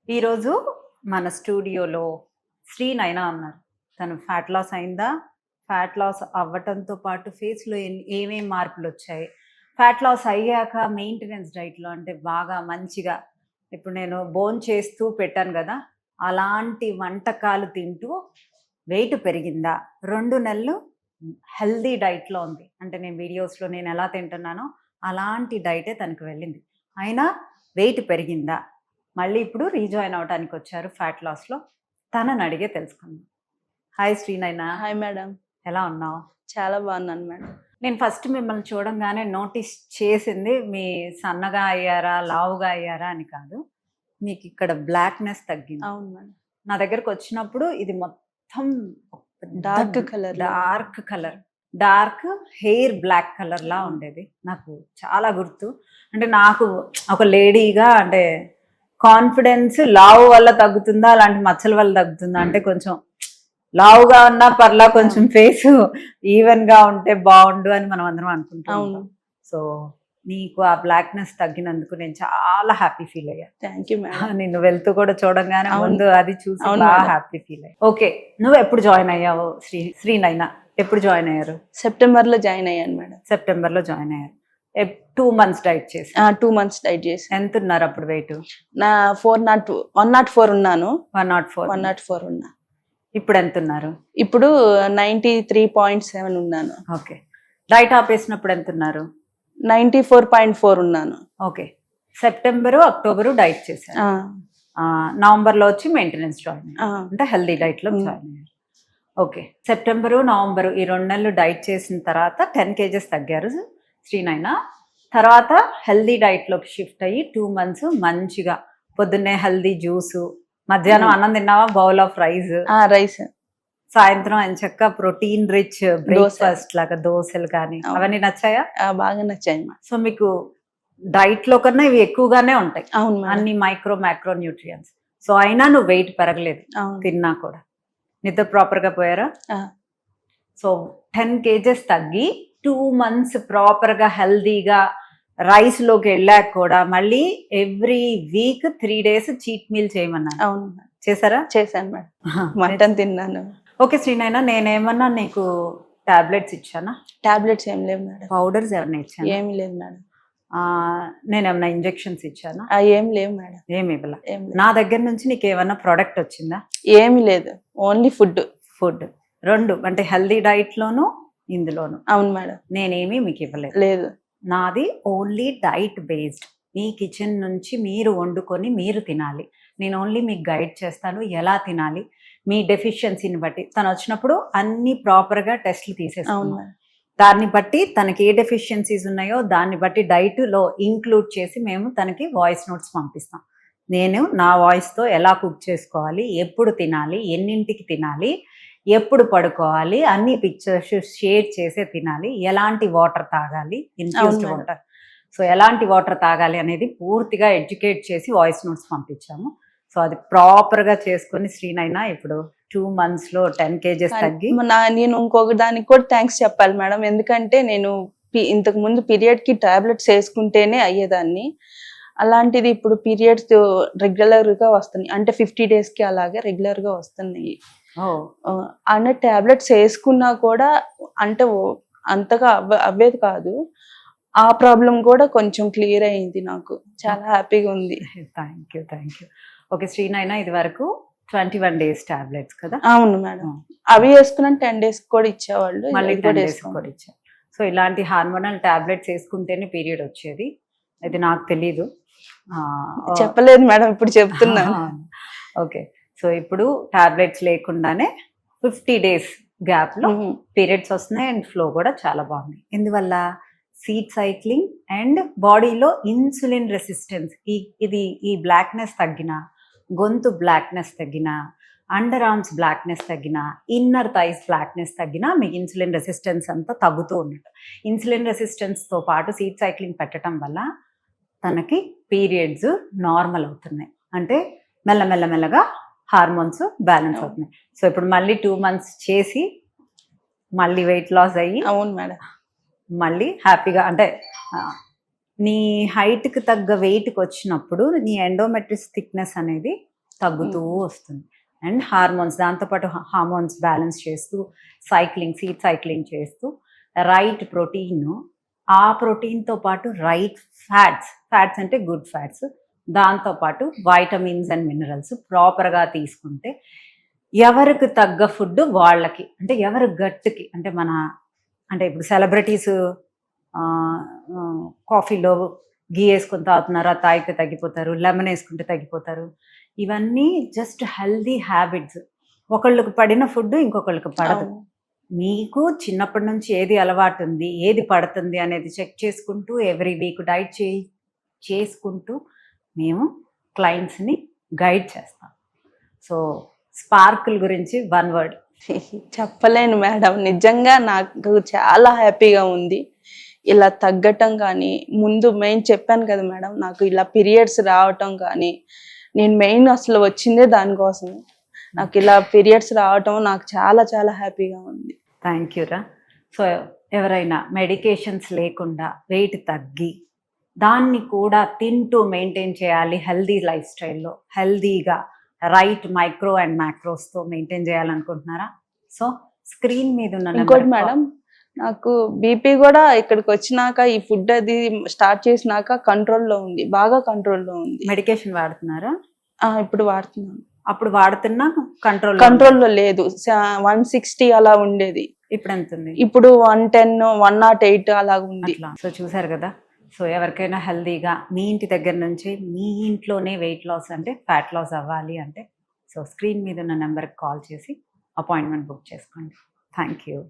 ఈరోజు మన స్టూడియోలో శ్రీ నైనా ఉన్నారు. తను ఫ్యాట్ లాస్ అయిందా? ఫ్యాట్ లాస్ అవ్వటంతో పాటు ఫేస్‌లో ఏమేం మార్పులొచ్చాయి? ఫ్యాట్ లాస్ అయ్యాక మెయింటెనెన్స్ డైట్‌లో అంటే బాగా మంచిగా ఇప్పుడు నేను భోంచేస్తూ పెట్టాను గదా! అలాంటి వంటకాలు తింటూ వెయిట్ పెరిగిందా? 2 నెలలు హెల్తీ డైట్‌లో ఉంది. అంటే నేను వీడియోస్‌లో నేనెలా తింటున్నానో అలాంటి డైటే తనకి వెళ్ళింది. అయినా వెయిట్ పెరిగిందా? మళ్ళీ ఇప్పుడు రీజాయిన్ అవ్వటానికొచ్చారు ఫ్యాట్ లాస్‌లో. తనని అడిగే తెలుసుకుందాం. హాయ్ శ్రీనైనా. Hi madam. ఎలా ఉన్నావు? చాలా బాగున్నాను మేడం. నేను ఫస్ట్ మిమ్మల్ని చూడంగానే నోటీస్ చేసింది మీ సన్నగా అయ్యారా? లావుగా అయ్యారా? అని కాదు. మీకిక్కడ బ్లాక్‌నెస్ తగ్గింది. అవును మేడం. నా దగ్గరకొచ్చినప్పుడు ఇది మొత్తం డార్క్ కలర్‌లో. Dark colour. Dark hair black కలర్‌లా ఉండేది. నాకు చాలా గుర్తు. అంటే నాకు ఒక లేడీగా అంటే కాన్ఫిడెన్స్ లావు వల్ల తగ్గుతుందా? అలాంటి మచ్చల వల్ల తగ్గుతుందా? అంటే కొంచెం లావుగా ఉన్నా పర్లా కొంచెం ఫేస్ ఈవెన్‌గా ఉంటే బావుండు అని మనం అందరం అనుకుంటాం. అవును. సో, నీకు ఆ బ్లాక్‌నెస్ తగ్గినందుకు నేను చాలా హ్యాపీ ఫీల్ అయ్యా. Thank you madam. నిన్ను వెళ్తూ కూడా చూడంగానే అవును. ముందు అది చూసి అవును బాగా మేడం. హ్యాపీ ఫీల్ అయ్యా. ఓకే. నువ్వు ఎప్పుడు జాయిన్ అయ్యావు శ్రీనైనా? ఎప్పుడు జాయిన్ అయ్యారు? సెప్టెంబర్‌లో జాయిన్ అయ్యాను మేడం. సెప్టెంబర్‌లో జాయిన్ అయ్యారు. 2 మంత్స్ డైట్ చేసి 2 మంత్స్ డైట్ చేశాను. ఎంతున్నారు అప్పుడు వెయిట్? నా 104 ఉన్నాను. 104. 104 ఉన్నా. ఇప్పుడు ఎంతున్నారు? ఇప్పుడు 93.7 ఉన్నాను. ఓకే. డైట్ ఆపేసినప్పుడు ఎంతున్నారు? 94.4 ఉన్నాను. ఓకే. సెప్టెంబరు, అక్టోబరు డైట్ చేశారు. ఆ, నవంబర్‌లో వచ్చి మెయింటెనెన్స్ జాయిన్ అయ్యారు. ఆ, అంటే హెల్తీ డైట్‌లో జాయిన్ అయ్యారు. ఓకే. సెప్టెంబరు, నవంబరు ఈ 2 నెలలు డైట్ చేసిన తర్వాత 10 కేజెస్ తగ్గారు శ్రీనైనా. తర్వాత హెల్తీ డైట్‌లోకి షిఫ్ట్ అయ్యి 2 మంత్స్ మంచిగా పొద్దున్నే హెల్తీ జ్యూసు, మధ్యాహ్నం అన్నం తిన్నావా? Bowl of rice. రైస్. సాయంత్రం ఎంచక్కా ప్రోటీన్ రిచ్ బ్రేక్‌ఫాస్ట్ లాగా దోసలు కానీ అవును. అవన్నీ నచ్చాయా? బాగా నచ్చాయి మేడం. సో, మీకు డైట్‌లో కన్నా ఇవి ఎక్కువగానే ఉంటాయి. అవును మేడం. అన్ని మైక్రో న్యూట్రియంట్స్. సో, అయినా నువ్వు వెయిట్ పెరగలేదు అవును. తిన్నా కూడా. నిద్ర ప్రాపర్‌గా పోయారా? ఆ, సో 10 కేజెస్ తగ్గి 2 మంత్స్ ప్రాపర్‌గా హెల్తీగా రైస్‌లోకి వెళ్ళాక కూడా మళ్ళీ every week 3 days cheat meal చేయమన్నాను. అవును మేడం. చేశారా? చేశాను మేడం. మటన్ తిన్నాను. ఓకే శ్రీనైనా, నేనేమన్నా నీకు టాబ్లెట్స్ ఇచ్చానా? టాబ్లెట్స్ ఏం లేవు మేడం. పౌడర్స్ ఏమన్నా ఇచ్చానా? ఏమి లేదు మేడం. నేనేమన్నా ఇంజెక్షన్స్ ఇచ్చానా? ఏం లేవు మేడం. ఏమి ఇవ్వలా. ఏం లేదు. నా దగ్గర నుంచి నీకు ఏమన్నా ప్రోడక్ట్ వచ్చిందా? ఏమి లేదు. Only food. 2 అంటే హెల్దీ డైట్‌లోను ఇందులోను. అవును మేడం. నేనేమి మీకు ఇవ్వలేదు. లేదు. నాది ఓన్లీ డైట్ బేస్డ్. మీ కిచెన్ నుంచి మీరు వండుకొని మీరు తినాలి. నేను ఓన్లీ మీకు గైడ్ చేస్తాను ఎలా తినాలి. మీ డెఫిషియన్సీని బట్టి తను వచ్చినప్పుడు అన్ని ప్రాపర్‌గా టెస్టులు అవును తీసేసుకున్నాం. మేడం. దాన్ని బట్టి తనకి ఏ డెఫిషియన్సీస్ ఉన్నాయో దాన్ని బట్టి డైట్‌లో ఇంక్లూడ్ చేసి మేము తనకి వాయిస్ నోట్స్ పంపిస్తాం. నేను నా వాయిస్‌తో ఎలా కుక్ చేసుకోవాలి, ఎప్పుడు తినాలి, ఎన్నింటికి తినాలి, ఎప్పుడు పడుకోవాలి, అన్ని పిక్చర్స్ షేర్ చేసే తినాలి, ఎలాంటి వాటర్ తాగాలి, ఇన్ఫ్యూజ్డ్ అవును వాటర్. సో, ఎలాంటి వాటర్ తాగాలి అనేది పూర్తిగా ఎడ్యుకేట్ చేసి వాయిస్ నోట్స్ పంపించాము. సో, అది ప్రాపర్‌గా చేసుకొని శ్రీనైనా ఇప్పుడు 2 మంత్స్‌లో 10 కేజెస్ తగ్గి నేను ఇంకొక దానికి కూడా థ్యాంక్స్ చెప్పాలి మేడం. ఎందుకంటే నేను ఇంతకు ముందు పీరియడ్ కి టాబ్లెట్స్ వేసుకుంటేనే అయ్యేదాన్ని. అలాంటిది ఇప్పుడు పీరియడ్స్ రెగ్యులర్ గా వస్తున్నాయి. అంటే 50 days కి అలాగే రెగ్యులర్ గా వస్తున్నాయి. అన్న టాబ్లెట్స్ వేసుకున్నా కూడా అంటే అంతగా అవ్వేది కాదు. ఆ ప్రాబ్లం కూడా కొంచెం క్లియర్ అయింది. నాకు చాలా హ్యాపీగా ఉంది. Thank you. ఓకే శ్రీనైనా, ఇది వరకు 21 డేస్ టాబ్లెట్స్ కదా? అవును మేడం. అవి వేసుకున్నాను 10 days కూడా ఇచ్చేవాళ్ళు. మళ్ళీ ఇది 10 కూడా డేస్ వేసుకోండి. కూడా ఇచ్చారు. సో, ఇలాంటి హార్మోనల్ టాబ్లెట్స్ వేసుకుంటేనే పీరియడ్ వచ్చేది. ఇది నాకు తెలీదు. చెప్పలేదు మేడం, ఇప్పుడు చెప్తున్నాను. ఓకే. సో, ఇప్పుడు టాబ్లెట్స్ లేకుండానే 50 డేస్ గ్యాప్‌లో పీరియడ్స్ వస్తున్నాయి అండ్ ఫ్లో కూడా చాలా బాగుంది. ఎందువల్ల? సీడ్ సైక్లింగ్ అండ్ బాడీలో ఇన్సులిన్ రెసిస్టెన్స్. ఈ బ్లాక్‌నెస్ తగ్గినా, గొంతు బ్లాక్‌నెస్ తగ్గినా, అండర్ ఆర్మ్స్ బ్లాక్‌నెస్ తగ్గినా, ఇన్నర్ థైస్ బ్లాక్‌నెస్ తగ్గినా మీకు ఇన్సులిన్ రెసిస్టెన్స్ అంతా తగ్గుతూ ఉన్నట్టు. ఇన్సులిన్ రెసిస్టెన్స్‌తో పాటు సీడ్ సైక్లింగ్ పెట్టడం వల్ల తనకి పీరియడ్స్ నార్మల్ అవుతున్నాయి. అంటే మెల్లగా హార్మోన్స్ బ్యాలెన్స్ అవుతున్నాయి. సో, ఇప్పుడు మళ్ళీ 2 మంత్స్ చేసి మళ్ళీ వెయిట్ లాస్ అయ్యి అవును మేడం. మళ్ళీ హ్యాపీగా అంటే నీ హైట్‌కి తగ్గ వెయిట్‌కి వచ్చినప్పుడు నీ ఎండోమెట్రిస్ థిక్నెస్ అనేది తగ్గుతూ వస్తుంది. అండ్ హార్మోన్స్, దాంతోపాటు హార్మోన్స్ బ్యాలెన్స్ చేస్తూ సైక్లింగ్, సీడ్ సైక్లింగ్ చేస్తూ రైట్ ప్రోటీన్, ఆ ప్రోటీన్తో పాటు రైట్ ఫ్యాట్స్ అంటే గుడ్ ఫ్యాట్స్, దాంతోపాటు వైటమిన్స్ అండ్ మినరల్స్ ప్రాపర్గా తీసుకుంటే ఎవరికి తగ్గ ఫుడ్ వాళ్ళకి, అంటే ఎవరి గట్టుకి, అంటే ఇప్పుడు సెలబ్రిటీస్ కాఫీలో గీ వేసుకొని తాగుతున్నారా, తాగితే తగ్గిపోతారు, లెమన్ వేసుకుంటే తగ్గిపోతారు. ఇవన్నీ జస్ట్ హెల్దీ హ్యాబిట్స్. ఒకళ్ళకి పడిన ఫుడ్ ఇంకొకళ్ళకి పడదు. మీకు చిన్నప్పటి నుంచి ఏది అలవాటు ఉంది, ఏది పడుతుంది అనేది చెక్ చేసుకుంటూ ఎవ్రీ వీక్ డైట్ చేసుకుంటూ మేము క్లయింట్స్ని గైడ్ చేస్తాం. సో స్పార్కిల్ గురించి 1 word చెప్పలేను మేడం, నిజంగా నాకు చాలా హ్యాపీగా ఉంది ఇలా తగ్గటం. కానీ ముందు మెయిన్ చెప్పాను కదా మేడం, నాకు ఇలా పీరియడ్స్ రావటం కానీ, నేను మెయిన్ అసలు వచ్చిందే దానికోసం. నాకు ఇలా పీరియడ్స్ రావటం నాకు చాలా చాలా హ్యాపీగా ఉంది. థ్యాంక్ యూ రా. సో ఎవరైనా మెడికేషన్స్ లేకుండా వెయిట్ తగ్గి దాన్ని కూడా తింటూ మెయింటైన్ చేయాలి, హెల్దీ లైఫ్ స్టైల్లో హెల్దీగా రైట్ మైక్రో అండ్ మ్యాక్రోస్తో మెయింటైన్ చేయాలనుకుంటున్నారా? సో స్క్రీన్ మీద ఉన్న ఇంకోటి మేడం, నాకు బీపీ కూడా ఇక్కడికి వచ్చినాక ఈ ఫుడ్ అది స్టార్ట్ చేసినాక కంట్రోల్లో ఉంది, బాగా కంట్రోల్లో ఉంది. మెడికేషన్ వాడుతున్నారా? ఇప్పుడు వాడుతున్నాను. అప్పుడు వాడుతున్నా కంట్రోల్లో లేదు, 160 అలా ఉండేది. ఇప్పుడు ఎంత ఉంది? ఇప్పుడు 110, 108 అలా ఉంది. సో చూసారు కదా. సో ఎవరికైనా హెల్దీగా మీ ఇంటి దగ్గర నుంచి మీ ఇంట్లోనే వెయిట్ లాస్ అంటే ఫ్యాట్ లాస్ అవ్వాలి అంటే సో స్క్రీన్ మీద ఉన్న నెంబర్కి కాల్ చేసి అపాయింట్మెంట్ బుక్ చేసుకోండి. Thank you.